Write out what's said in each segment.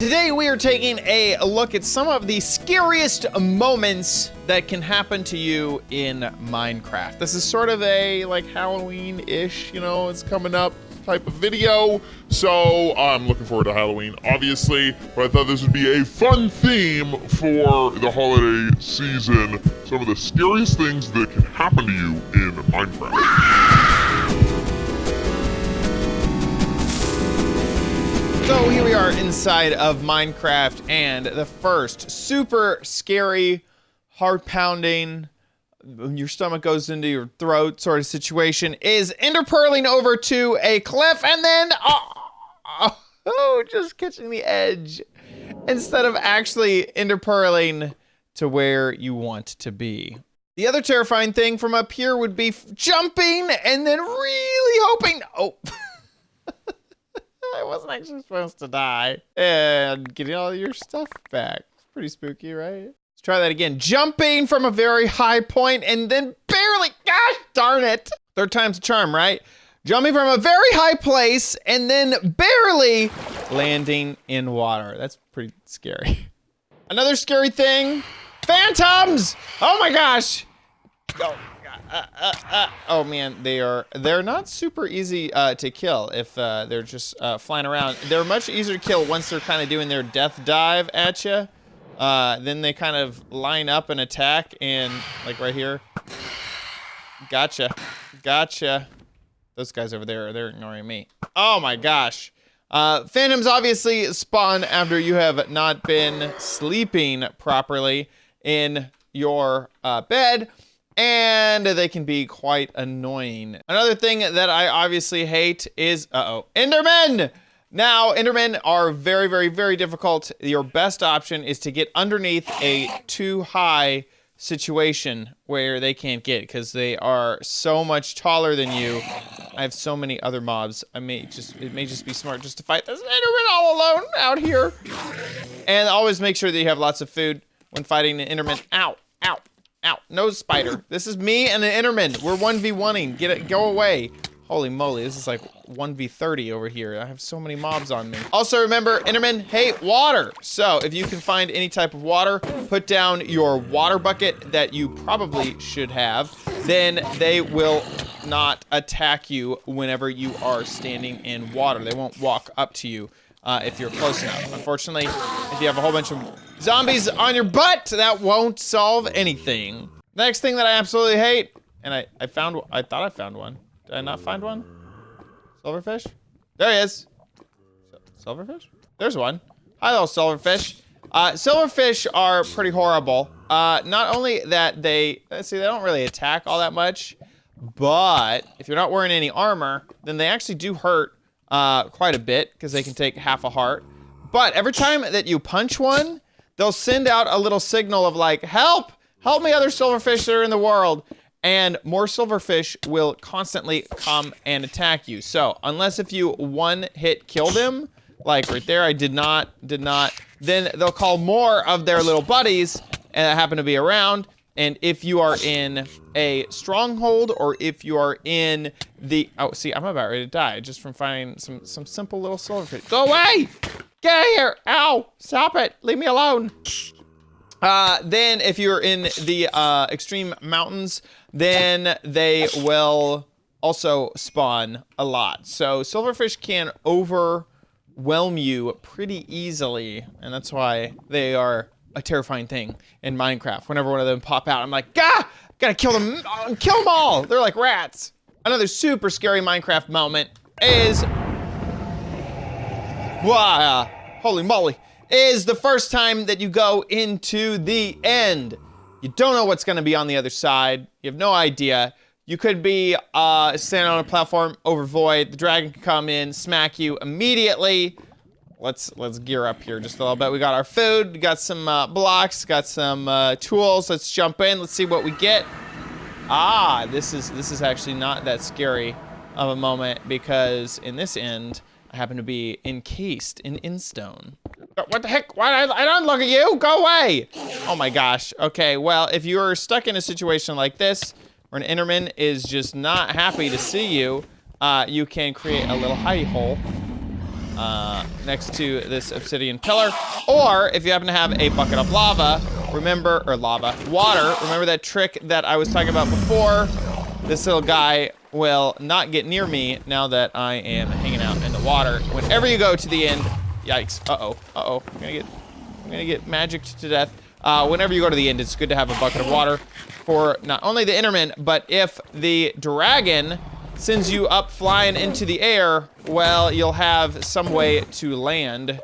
Today we are taking a look at some of the scariest moments that can happen to you in Minecraft. This is sort of a like Halloween-ish, you know, it's coming up type of video. So I'm looking forward to Halloween, obviously, but I thought this would be a fun theme for the holiday season. Some of the scariest things that can happen to you in Minecraft. So here we are inside of Minecraft, and the first super scary, heart-pounding, your stomach goes into your throat sort of situation is enderpearling over to a cliff and then just catching the edge instead of actually enderpearling to where you want to be. The other terrifying thing from up here would be jumping and then really hoping, I wasn't actually supposed to die. And getting all your stuff back. It's pretty spooky, right? Let's try that again. Jumping from a very high point and then barely, gosh darn it. Third time's a charm, right? Jumping from a very high place and then barely landing in water. That's pretty scary. Another scary thing, phantoms! Oh my gosh. Oh man, they're not super easy to kill if they're just flying around. They're much easier to kill once they're kind of doing their death dive at you. Then they kind of line up and attack, and like right here, gotcha. Those guys over there, they're ignoring me. Oh my gosh. Phantoms obviously spawn after you have not been sleeping properly in your bed. And they can be quite annoying. Another thing that I obviously hate is, Endermen! Now, Endermen are very, very, very difficult. Your best option is to get underneath a too high situation where they can't get, because they are so much taller than you. I have so many other mobs. It may just be smart just to fight this Enderman all alone out here. And always make sure that you have lots of food when fighting an Enderman. Ow, ow. Ow, no spider. This is me and an Enderman. We're 1v1ing. Get it, go away. Holy moly, this is like 1v30 over here. I have so many mobs on me. Also remember, Endermen hate water. So if you can find any type of water, put down your water bucket that you probably should have. Then they will not attack you whenever you are standing in water. They won't walk up to you if you're close enough. Unfortunately, if you have a whole bunch of zombies on your butt, that won't solve anything. Next thing that I absolutely hate, and I thought I found one. Did I not find one? Silverfish? There he is. Silverfish? There's one. Hi, little silverfish. Silverfish are pretty horrible. Not only that they don't really attack all that much, but if you're not wearing any armor, then they actually do hurt quite a bit, because they can take half a heart. But every time that you punch one, they'll send out a little signal of like, help me, other silverfish that are in the world. And more silverfish will constantly come and attack you. So unless if you one hit kill them, like right there, I did not, then they'll call more of their little buddies and happen to be around. And if you are in a stronghold, or if you are in the, see, I'm about ready to die just from finding some simple little silverfish. Go away! Get out of here! Ow! Stop it! Leave me alone! Then if you're in the extreme mountains, then they will also spawn a lot. So silverfish can overwhelm you pretty easily, and that's why they are a terrifying thing in Minecraft. Whenever one of them pop out, I'm like, ah! Gotta kill them all! They're like rats. Another super scary Minecraft moment is, holy moly, is the first time that you go into the end. You don't know what's gonna be on the other side. You have no idea. You could be standing on a platform over void. The dragon can come in, smack you immediately. Let's gear up here just a little bit. We got our food, we got some blocks, got some tools. Let's jump in, let's see what we get. This is actually not that scary of a moment, because in this end, I happen to be encased in stone. What the heck? Why? I don't look at you, go away! Oh my gosh, okay, well, if you are stuck in a situation like this, where an Enderman is just not happy to see you, you can create a little hidey hole next to this obsidian pillar. Or if you happen to have a bucket of lava, remember, or water, remember that trick that I was talking about before? This little guy will not get near me now that I am hanging out in the water. Whenever you go to the end, yikes, I'm gonna get magicked to death. Whenever you go to the end, it's good to have a bucket of water for not only the Enderman, but if the dragon sends you up flying into the air, well, you'll have some way to land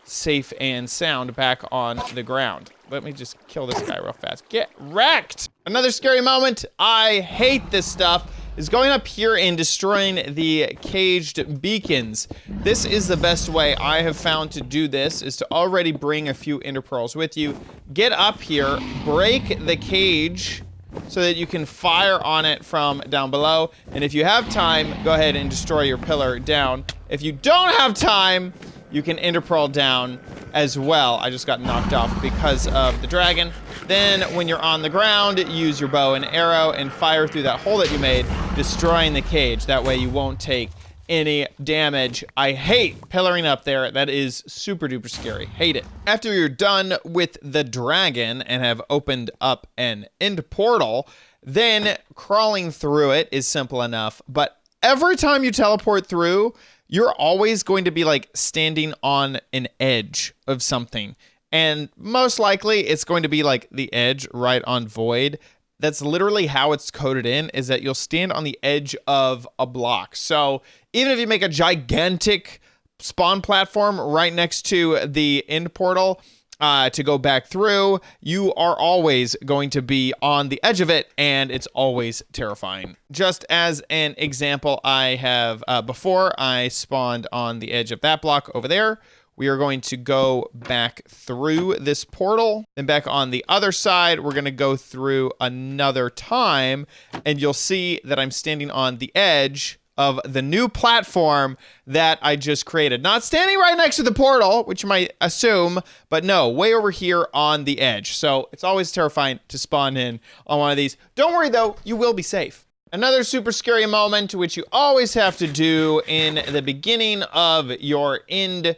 safe and sound back on the ground. Let me just kill this guy real fast. Get wrecked! Another scary moment, I hate this stuff, is going up here and destroying the caged beacons. This is the best way I have found to do this, is to already bring a few ender pearls with you. Get up here, break the cage so that you can fire on it from down below. And if you have time, go ahead and destroy your pillar down. If you don't have time, you can ender pearl down as well. I just got knocked off because of the dragon. Then when you're on the ground, use your bow and arrow and fire through that hole that you made, destroying the cage. That way you won't take any damage. I hate pillaring up there. That is super duper scary. Hate it. After you're done with the dragon and have opened up an end portal, then crawling through it is simple enough. But every time you teleport through, you're always going to be like standing on an edge of something. And most likely it's going to be like the edge right on void. That's literally how it's coded in, is that you'll stand on the edge of a block. So even if you make a gigantic spawn platform right next to the end portal to go back through, you are always going to be on the edge of it, and it's always terrifying. Just as an example, I have before I spawned on the edge of that block over there. We are going to go back through this portal, and back on the other side, we're gonna go through another time, and you'll see that I'm standing on the edge of the new platform that I just created. Not standing right next to the portal, which you might assume, but no, way over here on the edge. So it's always terrifying to spawn in on one of these. Don't worry though, you will be safe. Another super scary moment, which you always have to do in the beginning of your end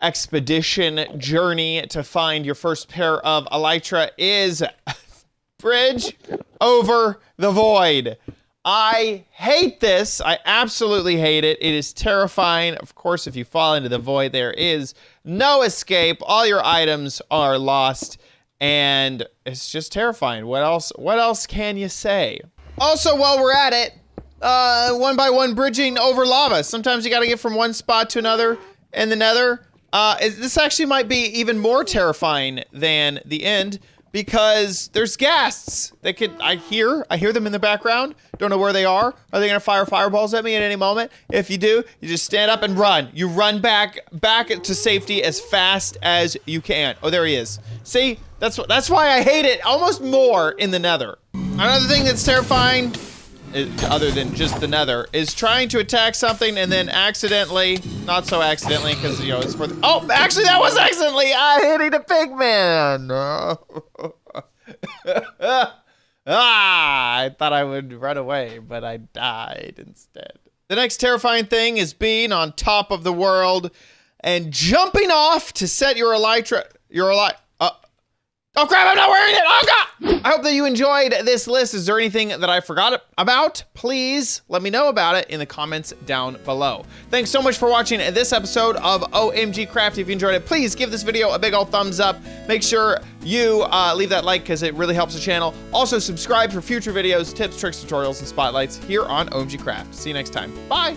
expedition journey to find your first pair of elytra, is bridge over the void. I hate this. I absolutely hate it. It is terrifying. Of course, if you fall into the void, there is no escape. All your items are lost, and it's just terrifying. What else can you say? Also, while we're at it, one by one bridging over lava. Sometimes you gotta get from one spot to another in the Nether. This actually might be even more terrifying than the end, because there's ghasts that I hear them in the background. Don't know where they are. Are they gonna fire fireballs at me at any moment? If you do, you just stand up and run. You run back to safety as fast as you can. Oh, there he is. See, that's why I hate it almost more in the Nether. Another thing that's terrifying, other than just the Nether, is trying to attack something and then accidentally, not so accidentally, because you know it's for the, oh, actually that was accidentally, hitting a pigman. I thought I would run away, but I died instead. The next terrifying thing is being on top of the world and jumping off to set your elytra, oh crap, I'm not wearing it, oh god! I hope that you enjoyed this list. Is there anything that I forgot about? Please let me know about it in the comments down below. Thanks so much for watching this epised of OMG Craft. If you enjoyed it, please give this video a big old thumbs up. Make sure you leave that like, because it really helps the channel. Also subscribe for future videos, tips, tricks, tutorials, and spotlights here on OMG Craft. See you next time, bye!